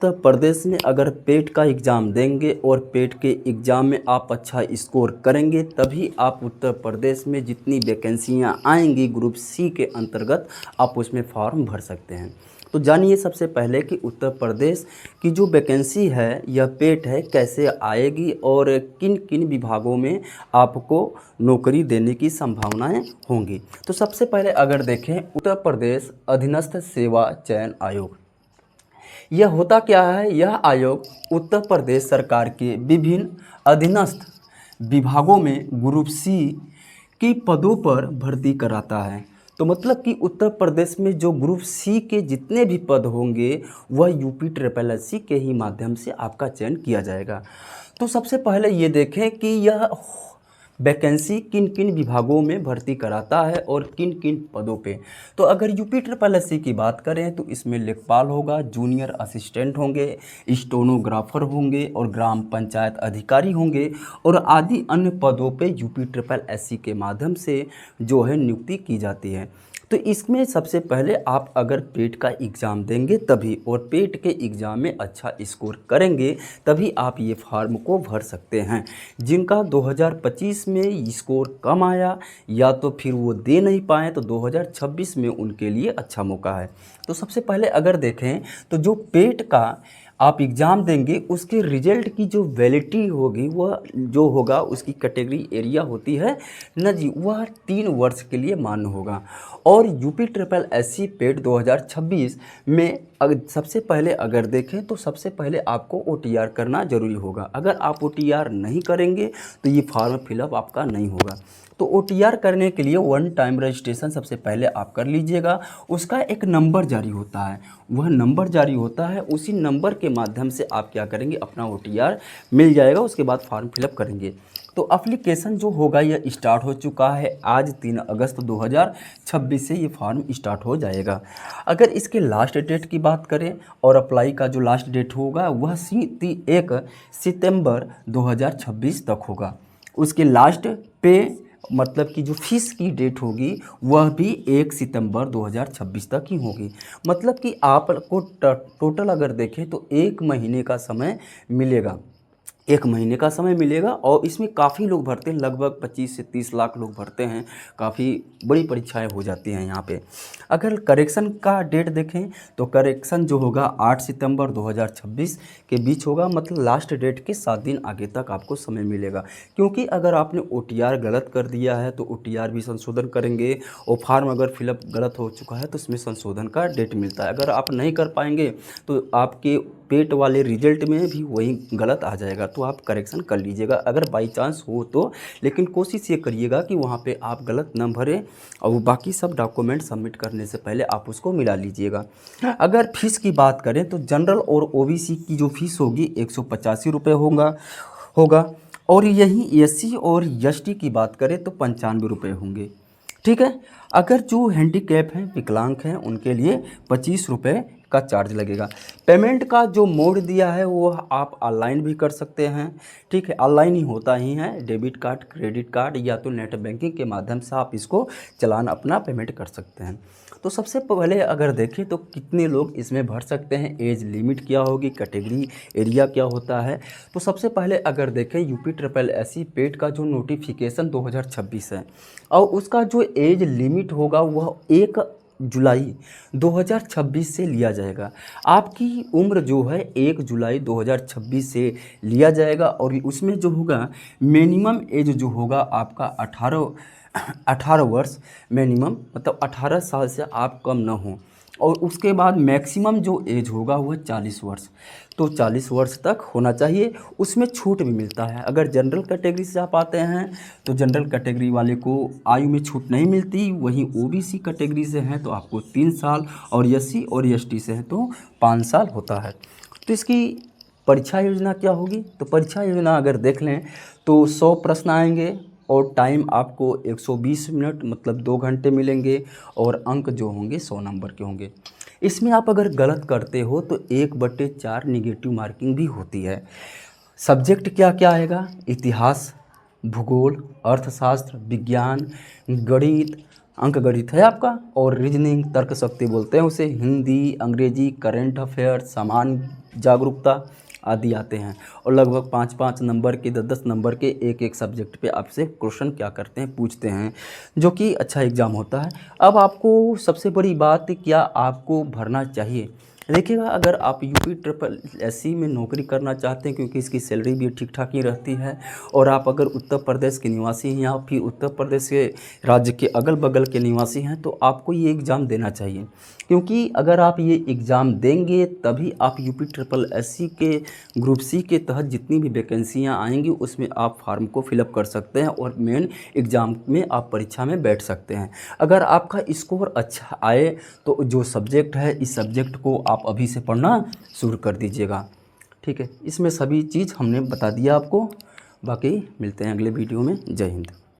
उत्तर प्रदेश में अगर पेट का एग्ज़ाम देंगे और पेट के एग्ज़ाम में आप अच्छा स्कोर करेंगे तभी आप उत्तर प्रदेश में जितनी वैकेंसियां आएंगी ग्रुप सी के अंतर्गत आप उसमें फॉर्म भर सकते हैं। तो जानिए सबसे पहले कि उत्तर प्रदेश की जो वैकेंसी है यह पेट है कैसे आएगी और किन किन विभागों में आपको नौकरी देने की संभावनाएं होंगी। तो सबसे पहले अगर देखें उत्तर प्रदेश अधीनस्थ सेवा चयन आयोग, यह होता क्या है। यह आयोग उत्तर प्रदेश सरकार के विभिन्न अधीनस्थ विभागों में ग्रुप सी की पदों पर भर्ती कराता है। तो मतलब कि उत्तर प्रदेश में जो ग्रुप सी के जितने भी पद होंगे वह यूपी ट्रिपल एस सी के ही माध्यम से आपका चयन किया जाएगा। तो सबसे पहले ये देखें कि यह वैकेंसी किन किन विभागों में भर्ती कराता है और किन किन पदों पे। तो अगर यूपी ट्रिपल एस सी की बात करें तो इसमें लेखपाल होगा, जूनियर असिस्टेंट होंगे, स्टेनोग्राफर होंगे और ग्राम पंचायत अधिकारी होंगे और आदि अन्य पदों पे यूपी ट्रिपल एस सी के माध्यम से जो है नियुक्ति की जाती है। तो इसमें सबसे पहले आप अगर पेट का एग्ज़ाम देंगे तभी और पेट के एग्ज़ाम में अच्छा स्कोर करेंगे तभी आप ये फॉर्म को भर सकते हैं। जिनका 2025 में स्कोर कम आया या तो फिर वो दे नहीं पाए तो 2026 में उनके लिए अच्छा मौका है। तो सबसे पहले अगर देखें तो जो पेट का आप एग्ज़ाम देंगे उसके रिजल्ट की जो वैलिडिटी होगी वह जो होगा उसकी कैटेगरी एरिया होती है न जी, वह 3 वर्ष के लिए मान्य होगा। और यूपी ट्रिपल एस सी पेट 2026 में सबसे पहले अगर देखें तो सबसे पहले आपको OTR करना ज़रूरी होगा। अगर आप OTR नहीं करेंगे तो ये फॉर्म फिलअप आपका नहीं होगा। तो OTR करने के लिए वन टाइम रजिस्ट्रेशन सबसे पहले आप कर लीजिएगा। उसका एक नंबर जारी होता है, वह नंबर जारी होता है, उसी नंबर के माध्यम से आप क्या करेंगे अपना OTR मिल जाएगा। उसके बाद फॉर्म फिलअप करेंगे। तो एप्लीकेशन जो होगा यह स्टार्ट हो चुका है। आज 3 अगस्त 2026 से ये फॉर्म स्टार्ट हो जाएगा। अगर इसके लास्ट डेट की बात करें और अप्लाई का जो लास्ट डेट होगा वह 1 सितंबर 2026 तक होगा। उसके लास्ट पे मतलब कि जो फीस की डेट होगी वह भी 1 सितंबर 2026 तक ही होगी। मतलब कि आपको टोटल अगर देखें तो 1 महीने का समय मिलेगा, 1 महीने का समय मिलेगा। और इसमें काफ़ी लोग भरते हैं, लगभग 25 से 30 लाख लोग भरते हैं। काफ़ी बड़ी परीक्षाएं हो जाती हैं यहाँ पे। अगर करेक्शन का डेट देखें तो करेक्शन जो होगा 8 सितंबर 2026 के बीच होगा। मतलब लास्ट डेट के 7 दिन आगे तक आपको समय मिलेगा। क्योंकि अगर आपने OTR गलत कर दिया है तो OTR भी संशोधन करेंगे और फॉर्म अगर फिलअप गलत हो चुका है तो इसमें संशोधन का डेट मिलता है। अगर आप नहीं कर पाएंगे तो आपके पेट वाले रिजल्ट में भी वही गलत आ जाएगा। तो आप करेक्शन कर लीजिएगा अगर बाई चांस हो तो। लेकिन कोशिश ये करिएगा कि वहाँ पे आप गलत न भरें और बाकी सब डॉक्यूमेंट सबमिट करने से पहले आप उसको मिला लीजिएगा। अगर फीस की बात करें तो जनरल और OBC की जो फीस होगी 185 रुपये होगा और यहीं SC और ST की बात करें तो 95 रुपये होंगे। ठीक है। अगर जो हैंडीकैप हैं, विकलांग हैं, उनके लिए 25 रुपये का चार्ज लगेगा। पेमेंट का जो मोड दिया है वो आप ऑनलाइन भी कर सकते हैं। ठीक है, ऑनलाइन ही होता ही है। डेबिट कार्ड, क्रेडिट कार्ड या तो नेट बैंकिंग के माध्यम से आप इसको चालान अपना पेमेंट कर सकते हैं। तो सबसे पहले अगर देखें तो कितने लोग इसमें भर सकते हैं, एज लिमिट क्या होगी, कैटेगरी एरिया क्या होता है। तो सबसे पहले अगर देखें यूपी ट्रिपल एस सी पेट का जो नोटिफिकेशन 2026 है और उसका जो एज लिमिट होगा वह 1 जुलाई 2026 से लिया जाएगा। आपकी उम्र जो है 1 जुलाई 2026 से लिया जाएगा और उसमें जो होगा मिनिमम एज जो होगा आपका 18 वर्ष मिनिमम, मतलब 18 साल से आप कम ना हो। और उसके बाद मैक्सिमम जो एज होगा वह 40 वर्ष। तो 40 वर्ष तक होना चाहिए। उसमें छूट भी मिलता है। अगर जनरल कैटेगरी से आप आते हैं तो जनरल कैटेगरी वाले को आयु में छूट नहीं मिलती। वहीं OBC कैटेगरी से हैं तो आपको 3 साल और SC और ST से हैं तो 5 साल होता है। तो इसकी परीक्षा योजना क्या होगी? तो परीक्षा योजना अगर देख लें तो 100 प्रश्न आएंगे और टाइम आपको 120 मिनट मतलब 2 घंटे मिलेंगे और अंक जो होंगे 100 नंबर के होंगे। इसमें आप अगर गलत करते हो तो 1/4 निगेटिव मार्किंग भी होती है। सब्जेक्ट क्या क्या आएगा? इतिहास, भूगोल, अर्थशास्त्र, विज्ञान, गणित, अंक गणित है आपका, और रीजनिंग तर्क शक्ति बोलते हैं उसे, हिंदी, अंग्रेजी, करंट अफेयर, सामान्य जागरूकता आदि आते हैं। और लगभग 5-5 नंबर के 10-10 नंबर के एक एक सब्जेक्ट पे आपसे क्वेश्चन क्या करते हैं, पूछते हैं, जो कि अच्छा एग्ज़ाम होता है। अब आपको सबसे बड़ी बात क्या आपको भरना चाहिए। देखिएगा, अगर आप यूपी ट्रिपल एससी में नौकरी करना चाहते हैं, क्योंकि इसकी सैलरी भी ठीक ठाक ही रहती है, और आप अगर उत्तर प्रदेश के निवासी हैं या फिर उत्तर प्रदेश के राज्य के अगल बगल के निवासी हैं, तो आपको ये एग्ज़ाम देना चाहिए। क्योंकि अगर आप ये एग्ज़ाम देंगे तभी आप यूपी ट्रिपल एससी के ग्रुप सी के तहत जितनी भी वैकेंसियाँ आएंगी उसमें आप फार्म को फिलअप कर सकते हैं और मेन एग्ज़ाम में आप परीक्षा में बैठ सकते हैं। अगर आपका स्कोर अच्छा आए तो जो सब्जेक्ट है, इस सब्जेक्ट को आप अभी से पढ़ना शुरू कर दीजिएगा। ठीक है, इसमें सभी चीज़ हमने बता दिया आपको। बाकी मिलते हैं अगले वीडियो में। जय हिंद।